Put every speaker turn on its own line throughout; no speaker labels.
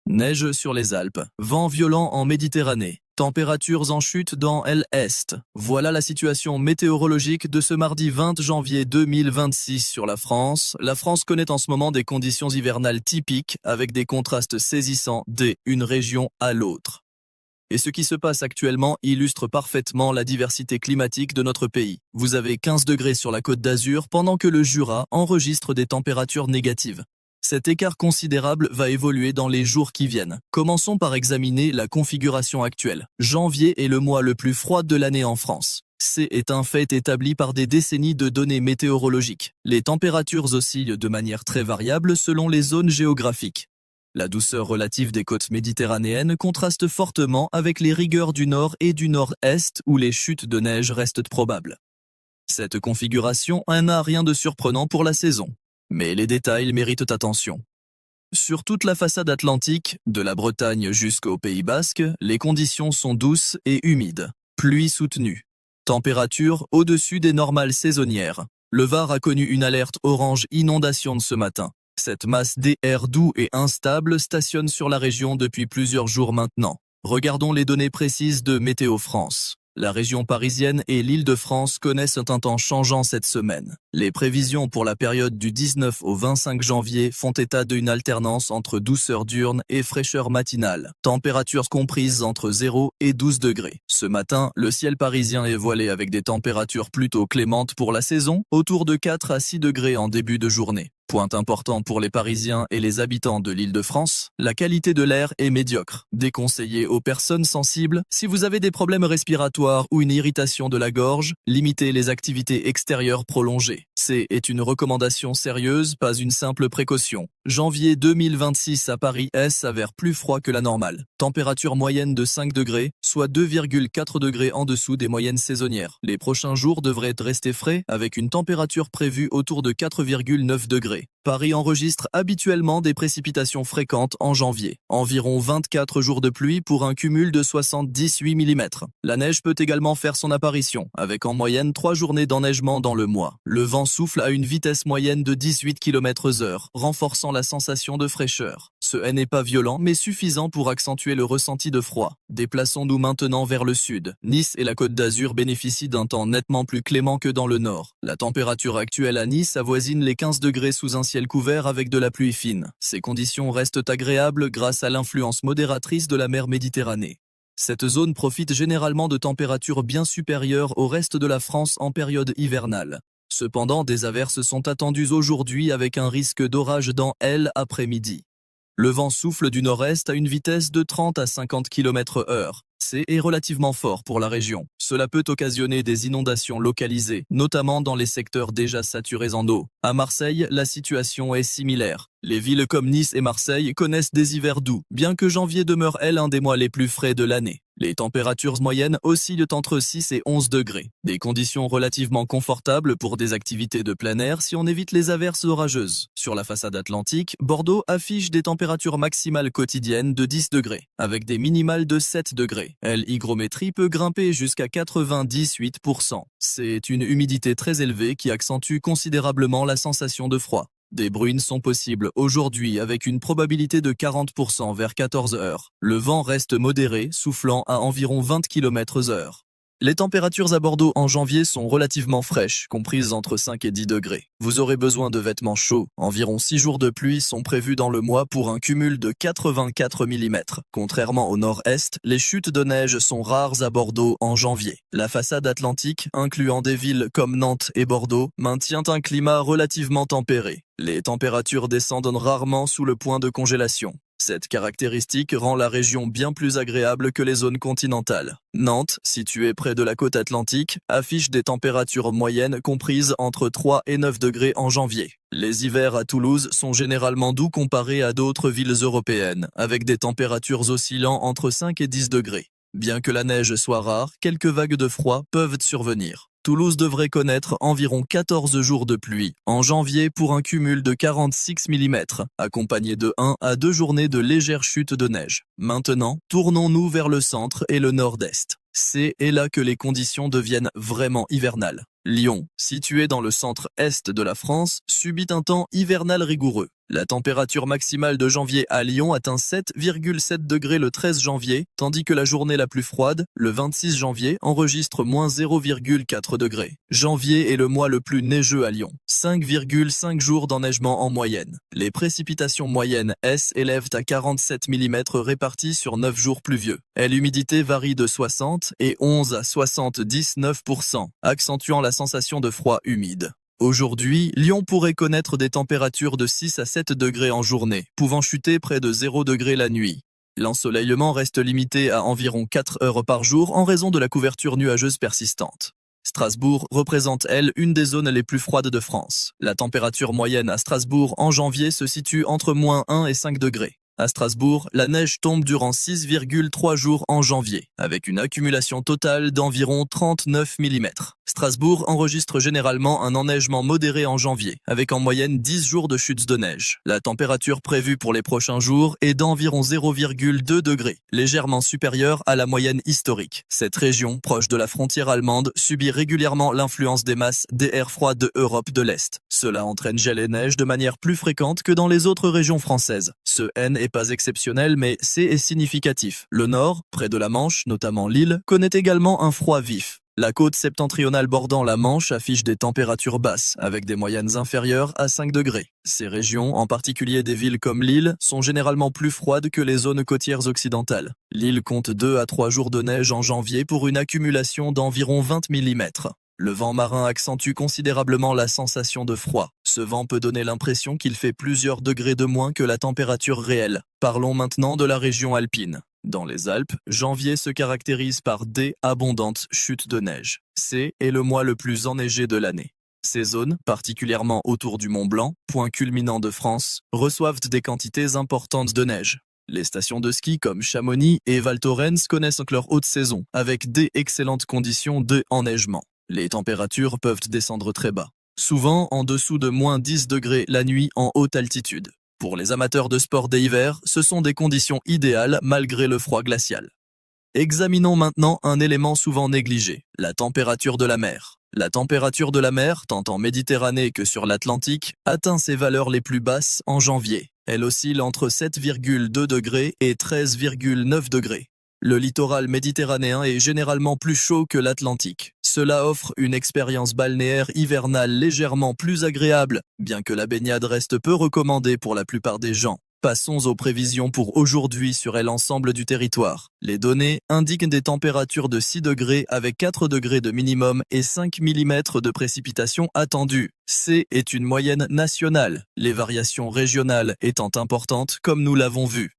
Neige sur les Alpes, vent violent en Méditerranée, températures en chute dans l'Est. Voilà la situation météorologique de ce mardi 20 janvier 2026 sur la France. La France connaît en ce moment des conditions hivernales typiques avec des contrastes saisissants d'une région à l'autre. Et ce qui se passe actuellement illustre parfaitement la diversité climatique de notre pays. Vous avez 15 degrés sur la Côte d'Azur pendant que le Jura enregistre des températures négatives. Cet écart considérable va évoluer dans les jours qui viennent. Commençons par examiner la configuration actuelle. Janvier est le mois le plus froid de l'année en France. C'est un fait établi par des décennies de données météorologiques. Les températures oscillent de manière très variable selon les zones géographiques. La douceur relative des côtes méditerranéennes contraste fortement avec les rigueurs du nord et du nord-est où les chutes de neige restent probables. Cette configuration n'a rien de surprenant pour la saison. Mais les détails méritent attention. Sur toute la façade atlantique, de la Bretagne jusqu'au Pays Basque, les conditions sont douces et humides. Pluie soutenue. Température au-dessus des normales saisonnières. Le Var a connu une alerte orange inondation ce matin. Cette masse d'air doux et instable stationne sur la région depuis plusieurs jours maintenant. Regardons les données précises de Météo France. La région parisienne et l'Île-de-France connaissent un temps changeant cette semaine. Les prévisions pour la période du 19 au 25 janvier font état d'une alternance entre douceur diurne et fraîcheur matinale. Températures comprises entre 0 et 12 degrés. Ce matin, le ciel parisien est voilé avec des températures plutôt clémentes pour la saison, autour de 4 à 6 degrés en début de journée. Point important pour les Parisiens et les habitants de l'Île-de-France, la qualité de l'air est médiocre. Déconseillé aux personnes sensibles, si vous avez des problèmes respiratoires ou une irritation de la gorge, limitez les activités extérieures prolongées. C'est une recommandation sérieuse, pas une simple précaution. Janvier 2026 à Paris s'avère plus froid que la normale. Température moyenne de 5 degrés, soit 2,4 degrés en dessous des moyennes saisonnières. Les prochains jours devraient rester frais avec une température prévue autour de 4,9 degrés. Paris enregistre habituellement des précipitations fréquentes en janvier. Environ 24 jours de pluie pour un cumul de 78 mm. La neige peut également faire son apparition, avec en moyenne 3 journées d'enneigement dans le mois. Le vent souffle à une vitesse moyenne de 18 km/h, renforçant la sensation de fraîcheur. Ce n'est pas violent, mais suffisant pour accentuer le ressenti de froid. Déplaçons-nous maintenant vers le sud. Nice et la Côte d'Azur bénéficient d'un temps nettement plus clément que dans le nord. La température actuelle à Nice avoisine les 15 degrés sous un ciel couvert avec de la pluie fine. Ces conditions restent agréables grâce à l'influence modératrice de la mer Méditerranée. Cette zone profite généralement de températures bien supérieures au reste de la France en période hivernale. Cependant, des averses sont attendues aujourd'hui avec un risque d'orage dans l'après-midi. Le vent souffle du nord-est à une vitesse de 30 à 50 km/h. C'est relativement fort pour la région. Cela peut occasionner des inondations localisées, notamment dans les secteurs déjà saturés en eau. À Marseille, la situation est similaire. Les villes comme Nice et Marseille connaissent des hivers doux, bien que janvier demeure un des mois les plus frais de l'année. Les températures moyennes oscillent entre 6 et 11 degrés. Des conditions relativement confortables pour des activités de plein air si on évite les averses orageuses. Sur la façade atlantique, Bordeaux affiche des températures maximales quotidiennes de 10 degrés, avec des minimales de 7 degrés. L'hygrométrie peut grimper jusqu'à 98%. C'est une humidité très élevée qui accentue considérablement la sensation de froid. Des bruines sont possibles aujourd'hui avec une probabilité de 40% vers 14 heures. Le vent reste modéré, soufflant à environ 20 km/h. Les températures à Bordeaux en janvier sont relativement fraîches, comprises entre 5 et 10 degrés. Vous aurez besoin de vêtements chauds. Environ 6 jours de pluie sont prévus dans le mois pour un cumul de 84 mm. Contrairement au nord-est, les chutes de neige sont rares à Bordeaux en janvier. La façade atlantique, incluant des villes comme Nantes et Bordeaux, maintient un climat relativement tempéré. Les températures descendent rarement sous le point de congélation. Cette caractéristique rend la région bien plus agréable que les zones continentales. Nantes, située près de la côte atlantique, affiche des températures moyennes comprises entre 3 et 9 degrés en janvier. Les hivers à Toulouse sont généralement doux comparés à d'autres villes européennes, avec des températures oscillant entre 5 et 10 degrés. Bien que la neige soit rare, quelques vagues de froid peuvent survenir. Toulouse devrait connaître environ 14 jours de pluie en janvier pour un cumul de 46 mm, accompagné de 1 à 2 journées de légères chutes de neige. Maintenant, tournons-nous vers le centre et le nord-est. C'est là que les conditions deviennent vraiment hivernales. Lyon, situé dans le centre-est de la France, subit un temps hivernal rigoureux. La température maximale de janvier à Lyon atteint 7,7 degrés le 13 janvier, tandis que la journée la plus froide, le 26 janvier, enregistre moins 0,4 degrés. Janvier est le mois le plus neigeux à Lyon, 5,5 jours d'enneigement en moyenne. Les précipitations moyennes S élèvent à 47 mm répartis sur 9 jours pluvieux. Et l'humidité varie de 60 et 11 à 79%, accentuant la sensation de froid humide. Aujourd'hui, Lyon pourrait connaître des températures de 6 à 7 degrés en journée, pouvant chuter près de 0 degré la nuit. L'ensoleillement reste limité à environ 4 heures par jour en raison de la couverture nuageuse persistante. Strasbourg représente, elle, une des zones les plus froides de France. La température moyenne à Strasbourg en janvier se situe entre moins 1 et 5 degrés. À Strasbourg, la neige tombe durant 6,3 jours en janvier, avec une accumulation totale d'environ 39 mm. Strasbourg enregistre généralement un enneigement modéré en janvier, avec en moyenne 10 jours de chutes de neige. La température prévue pour les prochains jours est d'environ 0,2 degrés, légèrement supérieure à la moyenne historique. Cette région, proche de la frontière allemande, subit régulièrement l'influence des masses d'air froid de Europe de l'Est. Cela entraîne gel et neige de manière plus fréquente que dans les autres régions françaises. Ce N est pas exceptionnel, mais C est significatif. Le nord, près de la Manche, notamment Lille, connaît également un froid vif. La côte septentrionale bordant la Manche affiche des températures basses, avec des moyennes inférieures à 5 degrés. Ces régions, en particulier des villes comme Lille, sont généralement plus froides que les zones côtières occidentales. Lille compte 2 à 3 jours de neige en janvier pour une accumulation d'environ 20 mm. Le vent marin accentue considérablement la sensation de froid. Ce vent peut donner l'impression qu'il fait plusieurs degrés de moins que la température réelle. Parlons maintenant de la région alpine. Dans les Alpes, janvier se caractérise par des abondantes chutes de neige. C est le mois le plus enneigé de l'année. Ces zones, particulièrement autour du Mont Blanc, point culminant de France, reçoivent des quantités importantes de neige. Les stations de ski comme Chamonix et Val Thorens connaissent leur haute saison, avec des excellentes conditions de enneigement. Les températures peuvent descendre très bas, souvent en dessous de moins 10 degrés la nuit en haute altitude. Pour les amateurs de sport d'hiver, ce sont des conditions idéales malgré le froid glacial. Examinons maintenant un élément souvent négligé, la température de la mer. La température de la mer, tant en Méditerranée que sur l'Atlantique, atteint ses valeurs les plus basses en janvier. Elle oscille entre 7,2 degrés et 13,9 degrés. Le littoral méditerranéen est généralement plus chaud que l'Atlantique. Cela offre une expérience balnéaire hivernale légèrement plus agréable, bien que la baignade reste peu recommandée pour la plupart des gens. Passons aux prévisions pour aujourd'hui sur l'ensemble du territoire. Les données indiquent des températures de 6 degrés avec 4 degrés de minimum et 5 mm de précipitations attendues. C est une moyenne nationale, les variations régionales étant importantes comme nous l'avons vu.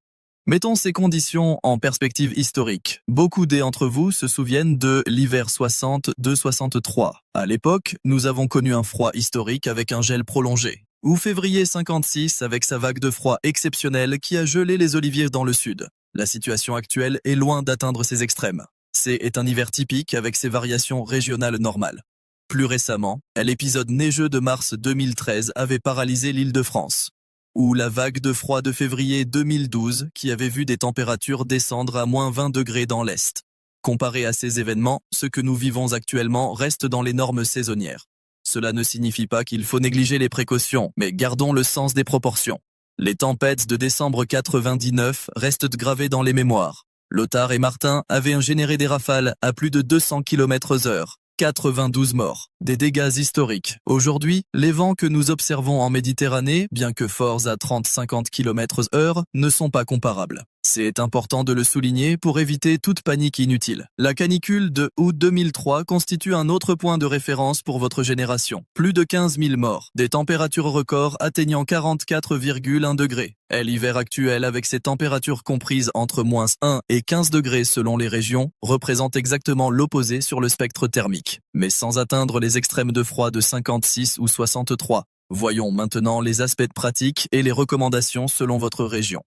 Mettons ces conditions en perspective historique. Beaucoup d'entre vous se souviennent de l'hiver 62-63. À l'époque, nous avons connu un froid historique avec un gel prolongé. Ou février 56 avec sa vague de froid exceptionnelle qui a gelé les oliviers dans le sud. La situation actuelle est loin d'atteindre ces extrêmes. C est un hiver typique avec ses variations régionales normales. Plus récemment, l'épisode neigeux de mars 2013 avait paralysé l'Île-de-France. Ou la vague de froid de février 2012 qui avait vu des températures descendre à moins 20 degrés dans l'Est. Comparé à ces événements, ce que nous vivons actuellement reste dans les normes saisonnières. Cela ne signifie pas qu'il faut négliger les précautions, mais gardons le sens des proportions. Les tempêtes de décembre 99 restent gravées dans les mémoires. Lothar et Martin avaient généré des rafales à plus de 200 km/h. 92 morts, des dégâts historiques. Aujourd'hui, les vents que nous observons en Méditerranée, bien que forts à 30-50 km/h, ne sont pas comparables. C'est important de le souligner pour éviter toute panique inutile. La canicule de août 2003 constitue un autre point de référence pour votre génération. Plus de 15 000 morts, des températures records atteignant 44,1 degrés. Et l'hiver actuel, avec ses températures comprises entre moins 1 et 15 degrés selon les régions, représente exactement l'opposé sur le spectre thermique, mais sans atteindre les extrêmes de froid de 56 ou 63. Voyons maintenant les aspects pratiques et les recommandations selon votre région.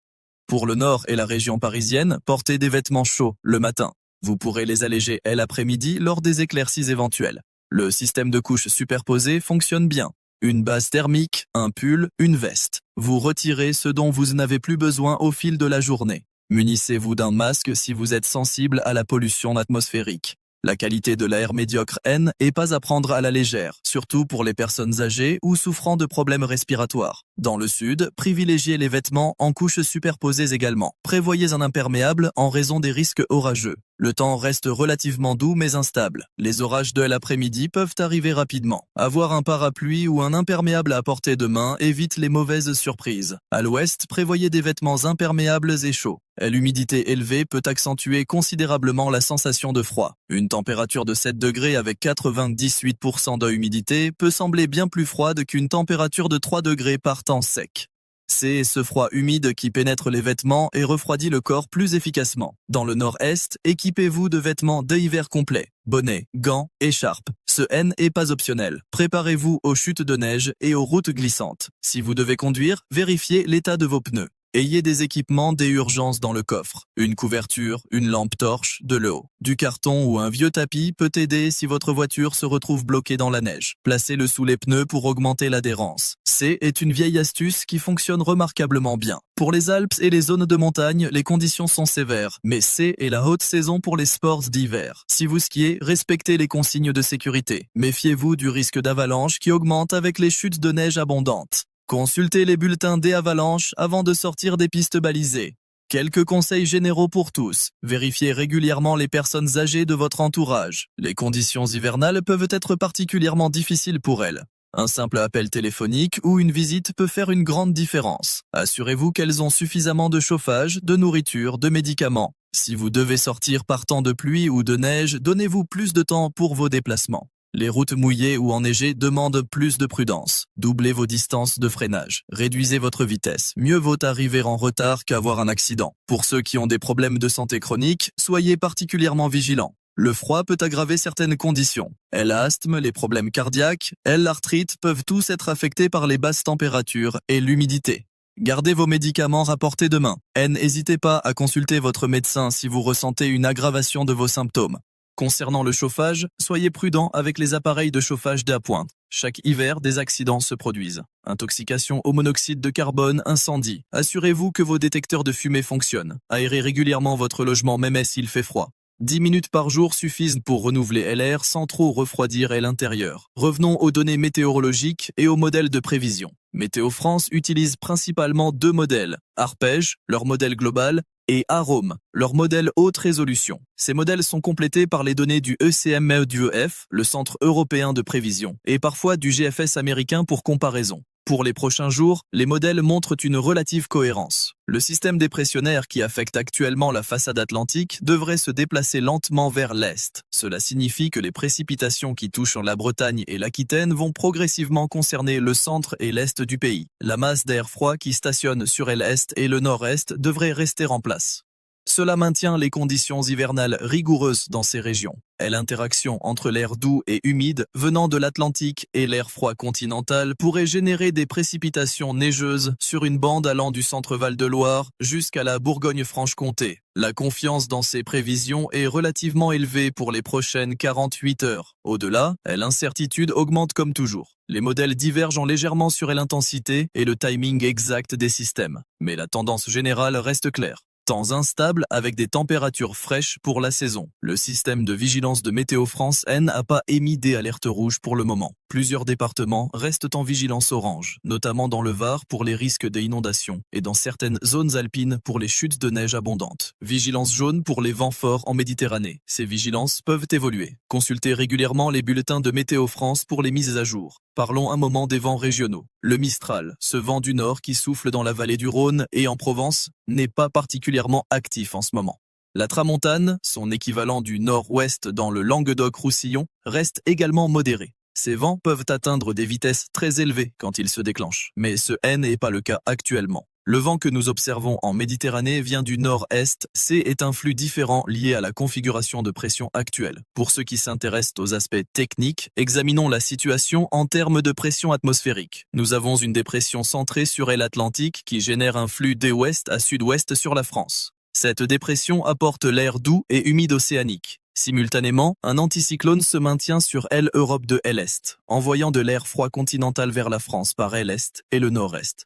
Pour le nord et la région parisienne, portez des vêtements chauds le matin. Vous pourrez les alléger l'après-midi lors des éclaircies éventuelles. Le système de couches superposées fonctionne bien. Une base thermique, un pull, une veste. Vous retirez ce dont vous n'avez plus besoin au fil de la journée. Munissez-vous d'un masque si vous êtes sensible à la pollution atmosphérique. La qualité de l'air médiocre N est pas à prendre à la légère, surtout pour les personnes âgées ou souffrant de problèmes respiratoires. Dans le sud, privilégiez les vêtements en couches superposées également. Prévoyez un imperméable en raison des risques orageux. Le temps reste relativement doux mais instable. Les orages de l'après-midi peuvent arriver rapidement. Avoir un parapluie ou un imperméable à portée de main évite les mauvaises surprises. À l'ouest, prévoyez des vêtements imperméables et chauds. L'humidité élevée peut accentuer considérablement la sensation de froid. Une température de 7 degrés avec 98% d'humidité peut sembler bien plus froide qu'une température de 3 degrés par temps sec. C'est ce froid humide qui pénètre les vêtements et refroidit le corps plus efficacement. Dans le nord-est, équipez-vous de vêtements d'hiver complets. Bonnets, gants, écharpes. Ce N est pas optionnel. Préparez-vous aux chutes de neige et aux routes glissantes. Si vous devez conduire, vérifiez l'état de vos pneus. Ayez des équipements d'urgence dans le coffre. Une couverture, une lampe torche, de l'eau. Du carton ou un vieux tapis peut aider si votre voiture se retrouve bloquée dans la neige. Placez-le sous les pneus pour augmenter l'adhérence. C est une vieille astuce qui fonctionne remarquablement bien. Pour les Alpes et les zones de montagne, les conditions sont sévères, mais C est la haute saison pour les sports d'hiver. Si vous skiez, respectez les consignes de sécurité. Méfiez-vous du risque d'avalanche qui augmente avec les chutes de neige abondantes. Consultez les bulletins des avalanches avant de sortir des pistes balisées. Quelques conseils généraux pour tous. Vérifiez régulièrement les personnes âgées de votre entourage. Les conditions hivernales peuvent être particulièrement difficiles pour elles. Un simple appel téléphonique ou une visite peut faire une grande différence. Assurez-vous qu'elles ont suffisamment de chauffage, de nourriture, de médicaments. Si vous devez sortir par temps de pluie ou de neige, donnez-vous plus de temps pour vos déplacements. Les routes mouillées ou enneigées demandent plus de prudence. Doublez vos distances de freinage. Réduisez votre vitesse. Mieux vaut arriver en retard qu'avoir un accident. Pour ceux qui ont des problèmes de santé chronique, soyez particulièrement vigilants. Le froid peut aggraver certaines conditions. L'asthme, les problèmes cardiaques, l'arthrite peuvent tous être affectés par les basses températures et l'humidité. Gardez vos médicaments à portée de main. N'hésitez pas à consulter votre médecin si vous ressentez une aggravation de vos symptômes. Concernant le chauffage, soyez prudent avec les appareils de chauffage d'appoint. Chaque hiver, des accidents se produisent. Intoxication au monoxyde de carbone, incendie. Assurez-vous que vos détecteurs de fumée fonctionnent. Aérez régulièrement votre logement même s'il fait froid. 10 minutes par jour suffisent pour renouveler l'air sans trop refroidir l'intérieur. Revenons aux données météorologiques et aux modèles de prévision. Météo France utilise principalement deux modèles. Arpège, leur modèle global, et Arome, leur modèle haute résolution. Ces modèles sont complétés par les données du ECMEDUEF, le Centre européen de prévision, et parfois du GFS américain pour comparaison. Pour les prochains jours, les modèles montrent une relative cohérence. Le système dépressionnaire qui affecte actuellement la façade atlantique devrait se déplacer lentement vers l'est. Cela signifie que les précipitations qui touchent la Bretagne et l'Aquitaine vont progressivement concerner le centre et l'est du pays. La masse d'air froid qui stationne sur l'est et le nord-est devrait rester en place. Cela maintient les conditions hivernales rigoureuses dans ces régions. L'interaction entre l'air doux et humide venant de l'Atlantique et l'air froid continental pourrait générer des précipitations neigeuses sur une bande allant du centre Val-de-Loire jusqu'à la Bourgogne-Franche-Comté. La confiance dans ces prévisions est relativement élevée pour les prochaines 48 heures. Au-delà, l'incertitude augmente comme toujours. Les modèles divergent légèrement sur l'intensité et le timing exact des systèmes, mais la tendance générale reste claire. Temps instable avec des températures fraîches pour la saison. Le système de vigilance de Météo France n'a pas émis des alertes rouges pour le moment. Plusieurs départements restent en vigilance orange, notamment dans le Var pour les risques d'inondations et dans certaines zones alpines pour les chutes de neige abondantes. Vigilance jaune pour les vents forts en Méditerranée. Ces vigilances peuvent évoluer. Consultez régulièrement les bulletins de Météo France pour les mises à jour. Parlons un moment des vents régionaux. Le Mistral, ce vent du nord qui souffle dans la vallée du Rhône et en Provence, n'est pas particulièrement actif en ce moment. La tramontane, son équivalent du nord-ouest dans le Languedoc-Roussillon, reste également modéré. Ces vents peuvent atteindre des vitesses très élevées quand ils se déclenchent, mais ce n'est pas le cas actuellement. Le vent que nous observons en Méditerranée vient du nord-est. C est un flux différent lié à la configuration de pression actuelle. Pour ceux qui s'intéressent aux aspects techniques, examinons la situation en termes de pression atmosphérique. Nous avons une dépression centrée sur l'Atlantique qui génère un flux d'ouest à sud-ouest sur la France. Cette dépression apporte l'air doux et humide océanique. Simultanément, un anticyclone se maintient sur l'Europe de l'Est, envoyant de l'air froid continental vers la France par l'Est et le Nord-Est.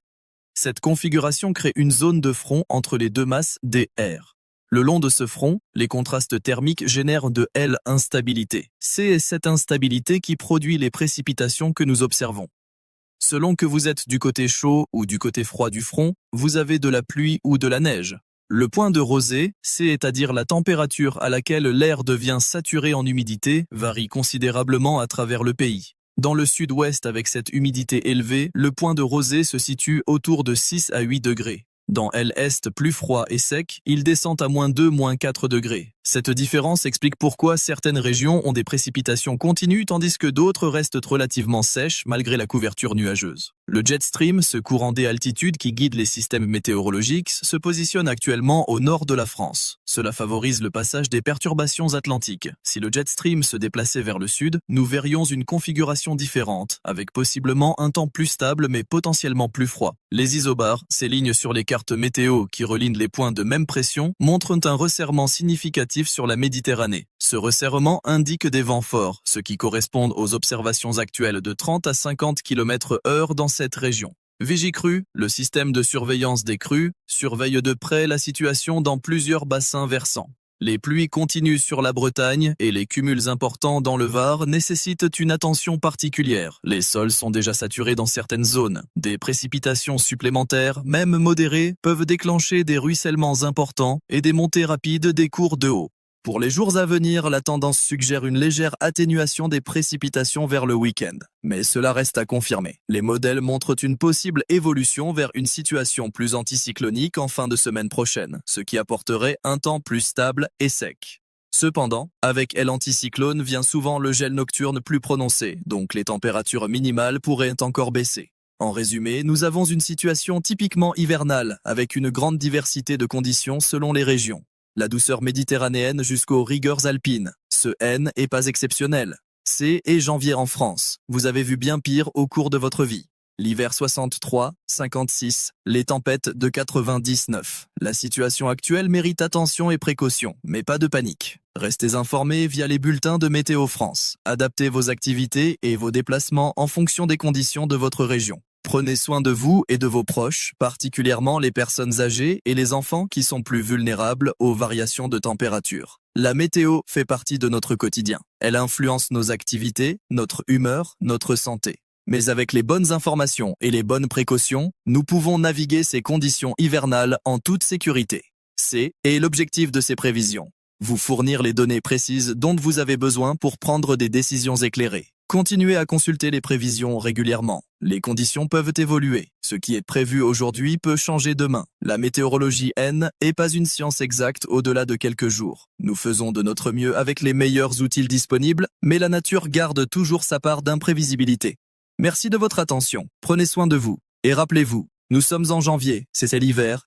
Cette configuration crée une zone de front entre les deux masses d'air. Le long de ce front, les contrastes thermiques génèrent de l'instabilité. C'est cette instabilité qui produit les précipitations que nous observons. Selon que vous êtes du côté chaud ou du côté froid du front, vous avez de la pluie ou de la neige. Le point de rosée, c'est-à-dire la température à laquelle l'air devient saturé en humidité, varie considérablement à travers le pays. Dans le sud-ouest avec cette humidité élevée, le point de rosée se situe autour de 6 à 8 degrés. Dans l'Est plus froid et sec, il descend à -2, -4 degrés. Cette différence explique pourquoi certaines régions ont des précipitations continues tandis que d'autres restent relativement sèches malgré la couverture nuageuse. Le jet stream, ce courant d'altitude qui guide les systèmes météorologiques, se positionne actuellement au nord de la France. Cela favorise le passage des perturbations atlantiques. Si le jet stream se déplaçait vers le sud, nous verrions une configuration différente, avec possiblement un temps plus stable mais potentiellement plus froid. Les isobars, ces lignes sur les cartes météo qui relient les points de même pression, montrent un resserrement significatif sur la Méditerranée. Ce resserrement indique des vents forts, ce qui correspond aux observations actuelles de 30 à 50 km/h dans cette région. Vigicru, le système de surveillance des crues, surveille de près la situation dans plusieurs bassins versants. Les pluies continuent sur la Bretagne et les cumuls importants dans le Var nécessitent une attention particulière. Les sols sont déjà saturés dans certaines zones. Des précipitations supplémentaires, même modérées, peuvent déclencher des ruissellements importants et des montées rapides des cours de eau. Pour les jours à venir, la tendance suggère une légère atténuation des précipitations vers le week-end. Mais cela reste à confirmer. Les modèles montrent une possible évolution vers une situation plus anticyclonique en fin de semaine prochaine, ce qui apporterait un temps plus stable et sec. Cependant, avec l'anticyclone vient souvent le gel nocturne plus prononcé, donc les températures minimales pourraient encore baisser. En résumé, nous avons une situation typiquement hivernale, avec une grande diversité de conditions selon les régions. La douceur méditerranéenne jusqu'aux rigueurs alpines. Ce N est pas exceptionnel. C'est janvier en France. Vous avez vu bien pire au cours de votre vie. L'hiver 63, 56, les tempêtes de 99. La situation actuelle mérite attention et précaution, mais pas de panique. Restez informés via les bulletins de Météo France. Adaptez vos activités et vos déplacements en fonction des conditions de votre région. Prenez soin de vous et de vos proches, particulièrement les personnes âgées et les enfants qui sont plus vulnérables aux variations de température. La météo fait partie de notre quotidien. Elle influence nos activités, notre humeur, notre santé. Mais avec les bonnes informations et les bonnes précautions, nous pouvons naviguer ces conditions hivernales en toute sécurité. C'est l'objectif de ces prévisions. Vous fournir les données précises dont vous avez besoin pour prendre des décisions éclairées. Continuez à consulter les prévisions régulièrement. Les conditions peuvent évoluer. Ce qui est prévu aujourd'hui peut changer demain. La météorologie n'est pas une science exacte au-delà de quelques jours. Nous faisons de notre mieux avec les meilleurs outils disponibles, mais la nature garde toujours sa part d'imprévisibilité. Merci de votre attention. Prenez soin de vous. Et rappelez-vous, nous sommes en janvier, c'est l'hiver,